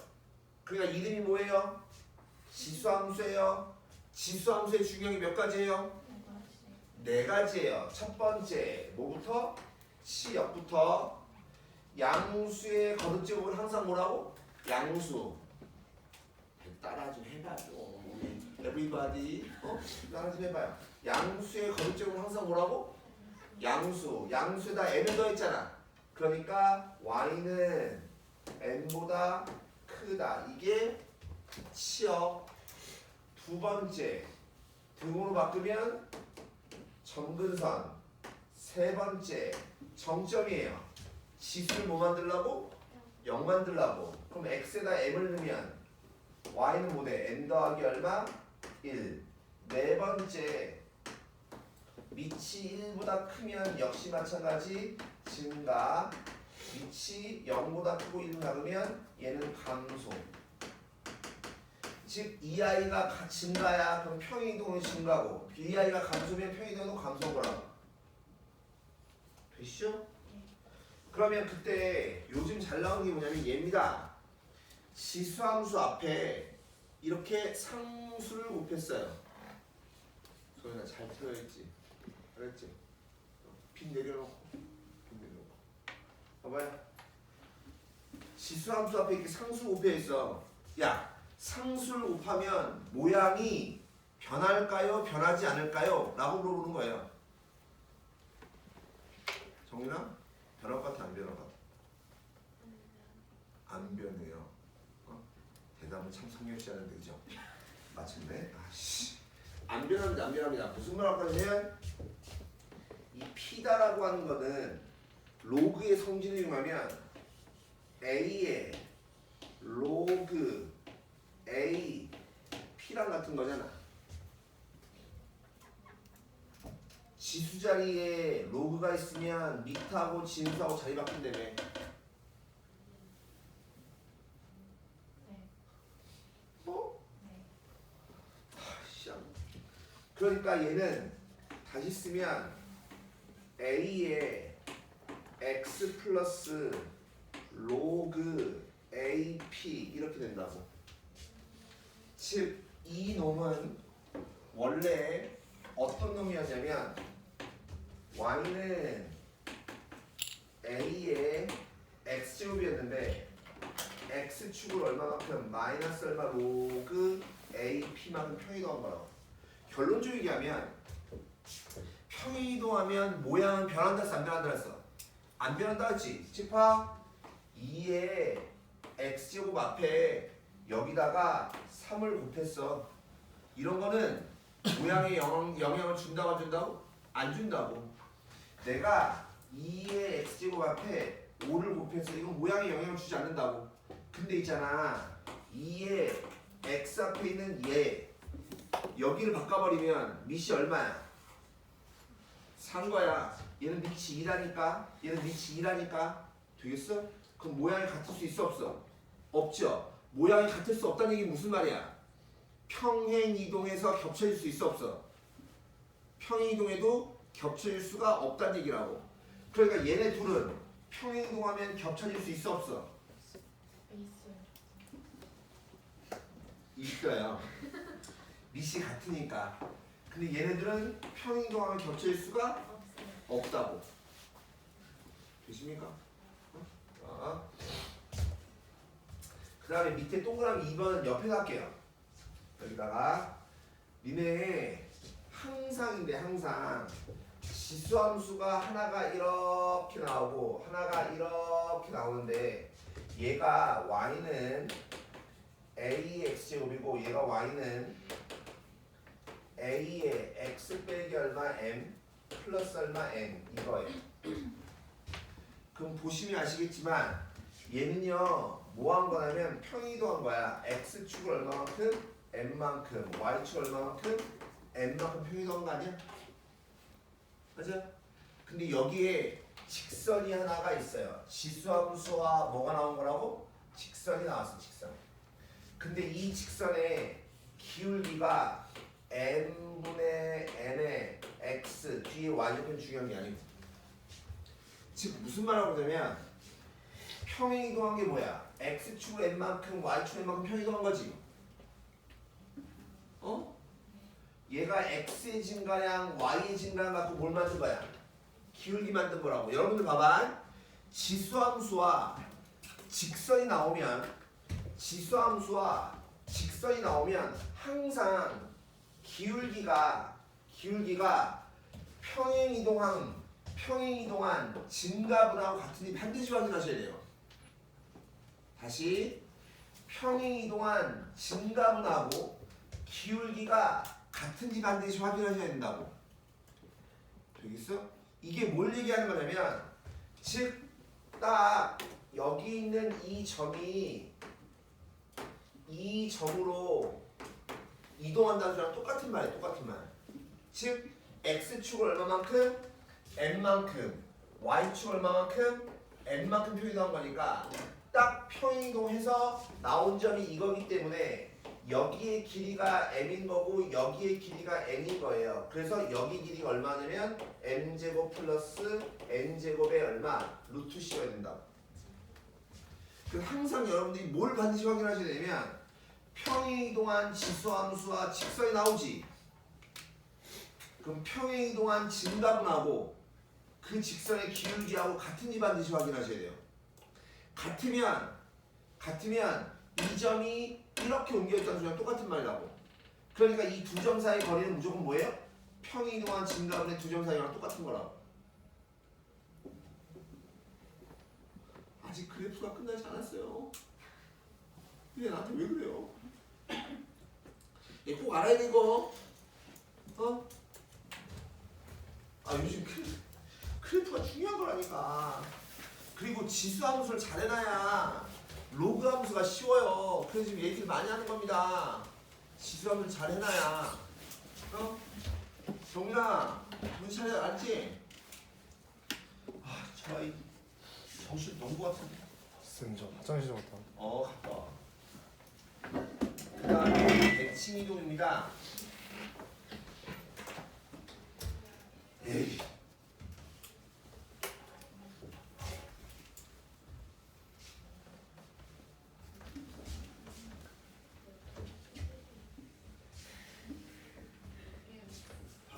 그러니까 이름이 뭐예요? 지수함수예요. 지수함수의 중형이 몇 가지예요? 4가지예요. 첫 번째 뭐부터? 치역부터. 양수의 거듭제곱은 항상 뭐라고? 양수. 따라 좀 해봐요. everybody 따라 좀 해봐요. 양수의 거듭제곱은 항상 뭐라고? 양수. 양수에다 n을 더했잖아. 그러니까 y는 n보다 크다. 이게 치역. 두 번째 등호로 바꾸면 점근선. 세 번째 정점이에요. 지수를 뭐 만들라고? 0 만들라고. 그럼 x에다 m을 넣으면 y는 뭐 돼? n 더하기 얼마? 1. 네 번째 밑이 1보다 크면 역시 마찬가지 증가. 밑이 0보다 크고 1을 작으면 얘는 감소. 즉 이 아이가 증가야 그럼 평행이동은 증가고 이 아이가 감소면 평행이동은 감소한 거라고. 되시죠? 그러면 그때 요즘 잘 나오는 게 뭐냐면 얘입니다. 지수함수 앞에 이렇게 상수를 곱했어요. 소연아 잘 틀어야지. 알았지? 빈 내려놓고 봐봐요. 지수함수 앞에 이렇게 상수 곱해있어. 야 상수를 곱하면 모양이 변할까요? 변하지 않을까요? 라고 물어보는 거예요. 정민아? 변할 것 같아? 안 변할 것 같아? 안 변해요. 대답은 참 성역시 하는데 그죠? 맞췄네? 안 변합니다. 무슨 말 할 거냐면 이 P다라고 하는 거는 로그의 성질을 이용하면 A의 로그 A P랑 같은 거잖아. 지수 자리에 로그가 있으면 미터하고 진수하고 자리 바뀐다며. 네. 어? 네. 그러니까 얘는 다시 쓰면 A의 X 플러스 로그 AP 이렇게 된다고. 즉 이 놈은 원래 어떤 놈이었냐면 y는 a의 x제곱이었는데 x축을 얼마만큼 마이너스 얼마 로그 ap만큼 평이동한 거라고. 결론적으로 얘기하면 평이동하면 모양은 변한다 했어 안 변한다 했어? 안 변한다 했지? 즉 봐 2의 x제곱 앞에 여기다가 3을 곱했어. 이런 거는 모양에 영향을 준다고 안 준다고? 안 준다고. 내가 2의 x제곱 앞에 5를 곱해서 이건 모양에 영향을 주지 않는다고. 근데 있잖아 2의 x 앞에 있는 얘 여기를 바꿔버리면 밑이 얼마야? 3 거야. 얘는 밑이 2라니까 얘는 밑이 2라니까 되겠어? 그럼 모양이 같을 수 있어 없어? 없죠. 모양이 같을 수 없다는 얘기 무슨 말이야? 평행이동해서 겹쳐질 수 있어 없어? 평행이동해도 겹쳐질 수가 없다는 얘기라고. 그러니까 얘네 둘은 평행이동하면 겹쳐질 수 있어 없어? 있어요. 있어요. 밑이 같으니까. 근데 얘네들은 평행이동하면 겹쳐질 수가 없어요. 없다고. 되십니까? 그 다음에 밑에 동그라미 2번 옆에서 할게요. 여기다가 니네 항상인데 항상 지수함수가 하나가 이렇게 나오고 하나가 이렇게 나오는데 얘가 y는 ax제곱이고 얘가 y는 a의 x 빼기 얼마 m 플러스 얼마 n 이거예요. 그럼 보시면 아시겠지만 얘는요 뭐 한 거냐면 평이동한 거야. x축을 얼마만큼 n만큼 y축 얼마만큼 n만큼 평이동한 거 아니야? 맞아? 근데 여기에 직선이 하나가 있어요. 지수함수와 뭐가 나온 거라고? 직선이 나왔어. 직선. 근데 이 직선의 기울기가 n분의 n의 x 뒤에 y좌편 중요한 게 아니고 즉 무슨 말하고 그러냐면 평행이동한 게 뭐야? x축 n만큼 y축 n만큼 평이동한 거지. 어? 얘가 x의 증가량 y의 증가량 갖고 뭘 만든 거야? 기울기 만든 거라고. 여러분들 봐봐. 지수함수와 직선이 나오면 항상 기울기가 평행이동한 증가분하고 같으니 반드시 확인하셔야 돼요. 다시 평행이동한 증가분하고 기울기가 같은지 반드시 확인하셔야 된다고. 되겠어? 이게 뭘 얘기하는 거냐면 즉 딱 여기 있는 이 점이 이 점으로 이동한다는 소리랑 똑같은 말이에요. 똑같은 말. 즉 x축을 얼마만큼? n만큼 y축을 얼마만큼? n만큼 평이동한 거니까 딱 평이동해서 나온 점이 이거기 때문에 여기의 길이가 m인 거고 여기의 길이가 n인 거예요. 그래서 여기 길이가 얼마냐면 m제곱 플러스 n제곱의 얼마? 루트 c가 된다. 그래서 항상 여러분들이 뭘 반드시 확인하셔야 되냐면 평행이동한 지수함수와 직선이 나오지. 그럼 평행이동한 증가분하고 그 직선의 기울기하고 같은지 반드시 확인하셔야 돼요. 같으면 이 점이 이렇게 옮겨있다는 소리랑 똑같은 말이라고. 그러니까 이 두 점 사이 거리는 무조건 뭐예요? 평행이동한 증가분의 두 점 사이랑 똑같은 거라고. 아직 그래프가 끝나지 않았어요. 근데 나한테 왜 그래요? 얘 꼭 알아야 돼 이거. 어? 아 요즘 그래프가 중요한 거라니까. 그리고 지수 함수를 잘 해놔야 로그 함수가 쉬워요. 그래서 지금 얘기를 많이 하는 겁니다. 지수 함수를 잘 해놔야. 어? 정민아, 정신 차려, 알지? 아, 저 아이 정신 농구 같은데. 쌤, 저 화장실 좀 갔다. 갔다 와. 그 다음에 대칭이동입니다. 에이.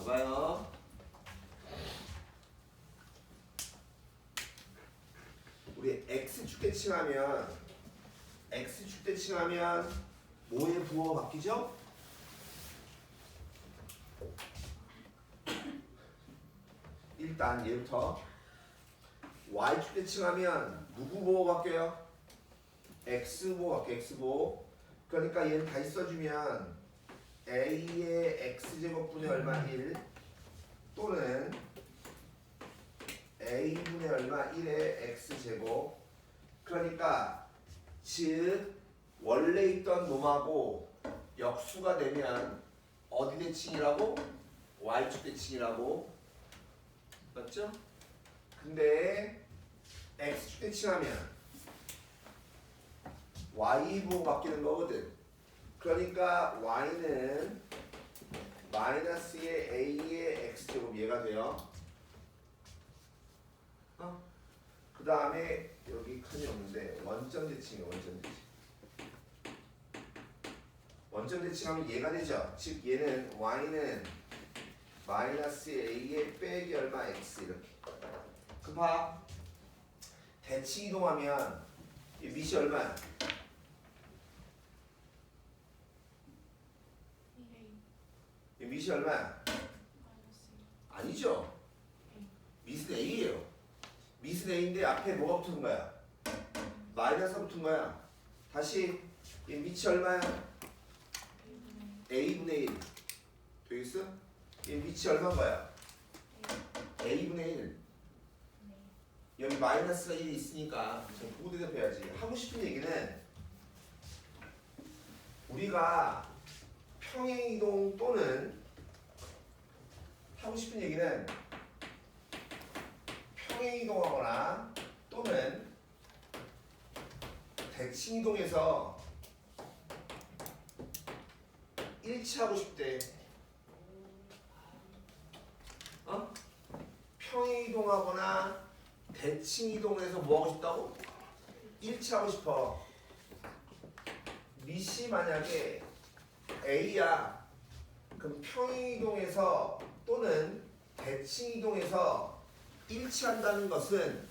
봐봐요. 우리 x축 대칭하면 뭐의 부호가 바뀌죠? 일단 얘부터 y축 대칭하면 누구 부호가 바뀌어요? x부호 바뀌어요. x부호. 그러니까 얘는 다시 써주면 a의 x제곱분의 얼마 1 또는 a분의 얼마 1의 x제곱. 그러니까 즉 원래 있던 놈하고 역수가 되면 어디 대칭이라고? y축 대칭이라고. 맞죠? 근데 x축 대칭하면 y부호 바뀌는 거거든. 그러니까 y는 마이너스의 a의 x제곱 얘가 돼요. 그 다음에 여기 칸이 없는데 원점 대칭이에요. 원점 대칭. 원점 대칭하면 얘가 되죠. 즉 얘는 y는 마이너스 a의 빼기 얼마 x 이렇게. 그럼 봐. 대칭 이동하면 이 밑이 얼마야? 이 밑이 얼마야? 아니죠. 밑은 a예요. 밑은 a인데 앞에 뭐가 붙은 거야? 마이너스가 붙은 거야. 다시 이 밑이 얼마야? a분의 1 되겠어? 이 밑이 얼마인 거야? a분의 1. 여기 마이너스가 1이 있으니까 저 보고 대답해야지. 하고 싶은 얘기는 우리가 평행이동 또는 하고 싶은 얘기는 평행이동하거나 또는 대칭이동에서 일치하고 싶대. 평행이동하거나 대칭이동에서 뭐 하고 싶다고? 일치하고 싶어. 밑이 만약에 A야. 그럼 평행이동에서 또는 대칭이동에서 일치한다는 것은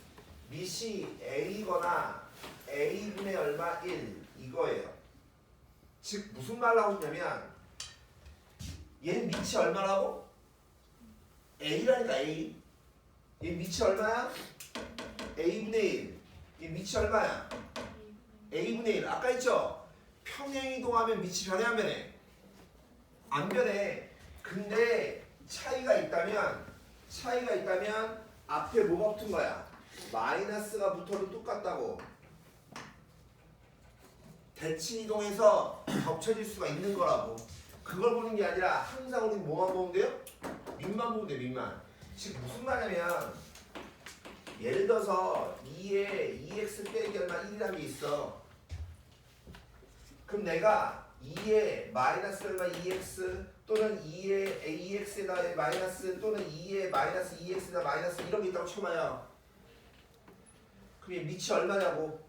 밑이 A거나 A분의 얼마 1 이거예요. 즉 무슨 말을 하고 있냐면 얘는 밑이 얼마라고? A라니까 A. 얘 밑이 얼마야? A분의 1. 얘 밑이 얼마야? A분의 1. 아까 했죠? 평행이동하면 밑이 변해 안 변해? 안 변해. 근데 차이가 있다면 앞에 뭐가 붙은 거야? 마이너스가 붙어도 똑같다고. 대칭이동에서 겹쳐질 수가 있는 거라고. 그걸 보는 게 아니라 항상 우리는 뭐만 보면 돼요? 밑만 보면 돼. 밑만. 즉 무슨 말이냐면 예를 들어서 2에 2x 빼기 얼마 1이라는 게 있어. 그럼 내가 2에 마이너스 얼마 2x 또는 2에 ax에다 마이너스 또는 2에 마이너스 2x에다 마이너스 이런 게 있다고 쳐봐요. 그럼 얘 밑이 얼마냐고?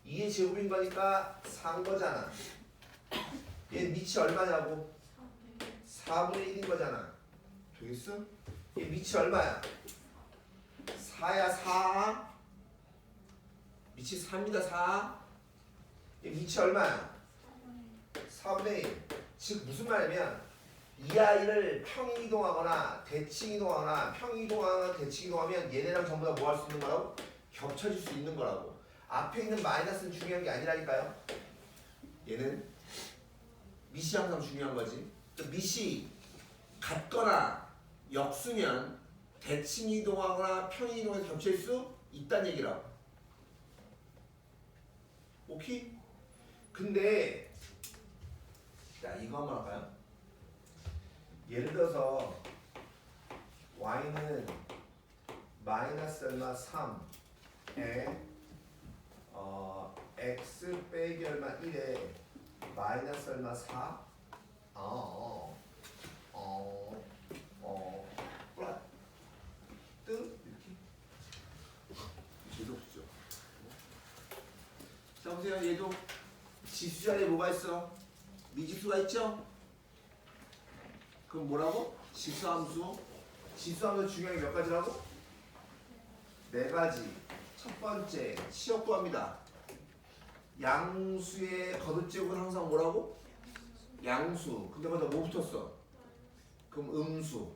2의 제곱인 거니까 4인 거잖아. 얘 밑이 얼마냐고? 4분의 1인 거잖아. 되겠어? 얘 밑이 얼마야? 4야 4. 밑이 4입니다. 4. 얘 밑이 얼마야? 4분의 1. 즉 무슨 말이냐면 이 아이를 평행이동하거나 대칭이동하거나 평행이동하거나 대칭이동하면 얘네랑 전부 다 뭐 할 수 있는 거라고? 겹쳐질 수 있는 거라고. 앞에 있는 마이너스는 중요한 게 아니라니까요. 얘는 밑이 항상 중요한 거지. 밑이 같거나 역수면 대칭 이동하거나 평행 이동해서 겹칠 수 있다는 얘기라. 오케이? 근데 자 이거 한번 할까요? 예를 들어서 y는 마이너스 얼마 3에 x 빼기 얼마 1에 마이너스 얼마 4 플러스 이렇게 재수없죠. 자 보세요. 얘도 지수 자리에 뭐가 있어? 미지수가 있죠? 그럼 뭐라고? 지수함수. 지수함수 중요한 게 몇 가지라고? 네 가지. 첫 번째 치역 구합니다. 양수의 거듭제곱은 항상 뭐라고? 양수. 근데 거기다 뭐 붙었어? 그럼 음수.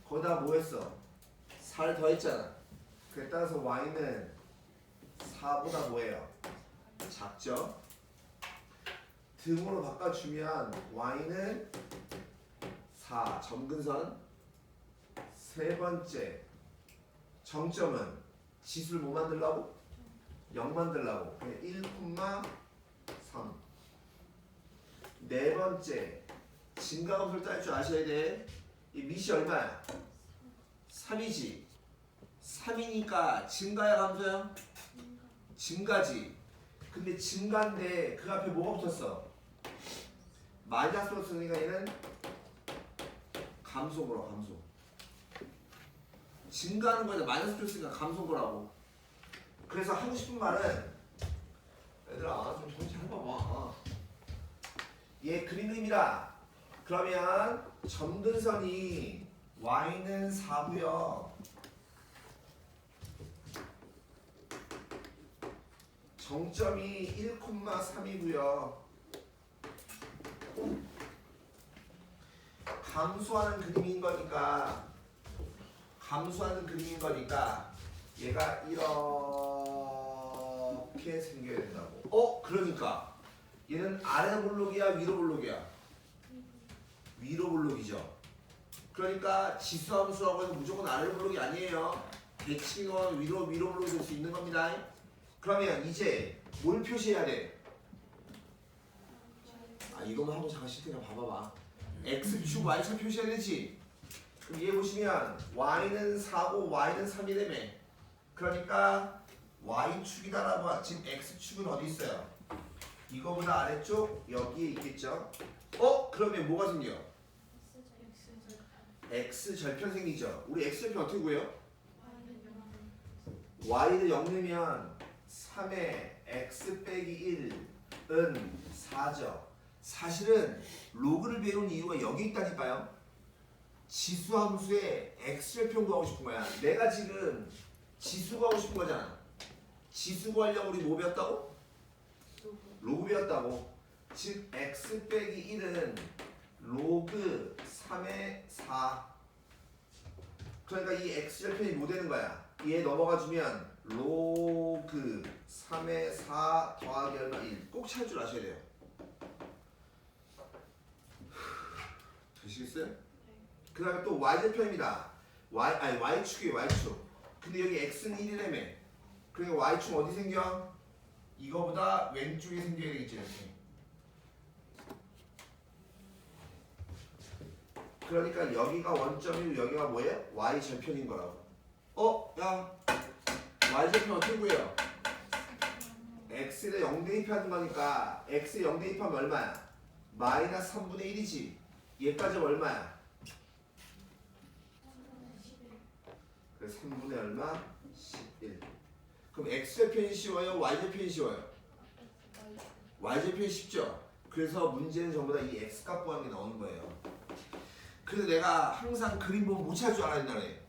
거기다 뭐 했어? 4를 더했잖아. 그에 따라서 y는 4보다 뭐예요? 작죠? 등으로 바꿔주면 y는 4 점근선. 세 번째 정점은 지수를 뭐 만들라고? 0 만들라고. 1,3. 네 번째 증가함수를 딸 줄 아셔야 돼. 이 밑이 얼마야? 3이지. 3이니까 증가야 감소야? 증가지. 근데 증가인데 그 앞에 뭐가 붙었어? 마이너스로 쓰니까 얘는 감소거라. 감소. 증가하는 거에다 마이너스로 쓰니까 감소거라고. 그래서 하고 싶은 말은 얘들아 좀 정신 해봐봐. 얘 그림 그림이라. 그러면 점근선이 y는 4고요. 정점이 1,3이고요. 감소하는 그림인 거니까 얘가 이렇게 생겨야 된다고. 그러니까 얘는 아래 볼록이야 위로 볼록이야? 위로 볼록이죠. 그러니까 지수함수라고 해서 무조건 아래 볼록이 아니에요. 대칭은 위로 볼록이 될 수 있는 겁니다. 그러면 이제 뭘 표시해야 돼? 이거만 하고 잠깐 실태가 봐봐봐. x축 y축 표시해야 되지. 그럼 얘 보시면 y는 4고 y는 3이라며. 그러니까 y축이다라고. 지금 x축은 어디 있어요? 이거보다 아래쪽 여기에 있겠죠. 그러면 뭐가 생겨? x절편 생기죠. 우리 x절편 어떻게 구해요? y를 0 넣으면 3의 x 빼기 1은 4죠. 사실은 로그를 배운 이유가 여기 있다니까요. 지수함수에 x절편 구하고 싶은 거야. 내가 지금 지수 구하고 싶은 거잖아. 지수 구하려고 우리 뭐 배웠다고? 로그 배웠다고. 즉 x 빼기 1은 로그 3의 4. 그러니까 이 x절편이 뭐 되는 거야? 얘 넘어가 주면 로그 3의 4 더하기 얼마 1. 꼭 찾을 줄 아셔야 돼요. 되시겠어요? 그 다음에 또 y절편입니다. y축이에요. y축. 근데 여기 x는 1이라며. 그러니까 y축 어디 생겨? 이거보다 왼쪽에 생겨야 되겠지. 이렇게. 그러니까 여기가 원점이고 여기가 뭐예요? y절편인 거라고. 야 y절편 어떻게 구해요? x를 0 대입하는 거니까 x에 0 대입하면 얼마야? 마이너스 3분의 1이지. 얘까지 얼마야? 그래서 3분의 얼마? 11. 그럼 x절편이 쉬워요? y절편이 쉬워요? y절편이 쉽죠? 그래서 문제는 전부 다 이 x값 구하는 게 나오는 거예요. 그래서 내가 항상 그림 보면 못 찾을 줄 알아야 된다네.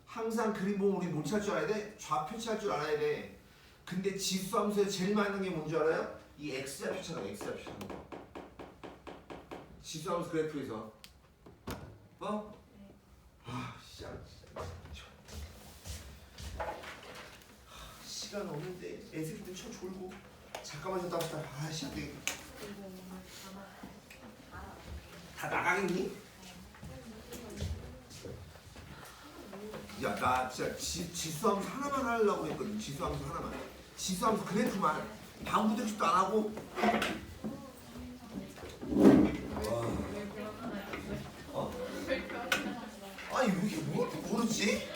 항상 그림 보면 우리 못 찾을 줄 알아야 돼? 좌표 찾을 줄 알아야 돼. 근데 지수함수에 제일 많이 하는 게 뭔지 알아요? 이 x좌표 찾는 거. x좌표 찾는 거. 지수함수 그래프에서 시간 없는데 애새끼들 쳐 졸고. 잠깐만 좀 따뜻하. 안 되겠다. 다 나가겠니? 야, 나 진짜 지수함수 하나만 하려고 했거든. 지수함수 하나만. 지수함수 그래프만 방부등식도 안 하고. 와. 어? 아니 왜 이렇게 뭐 이렇게 모르지?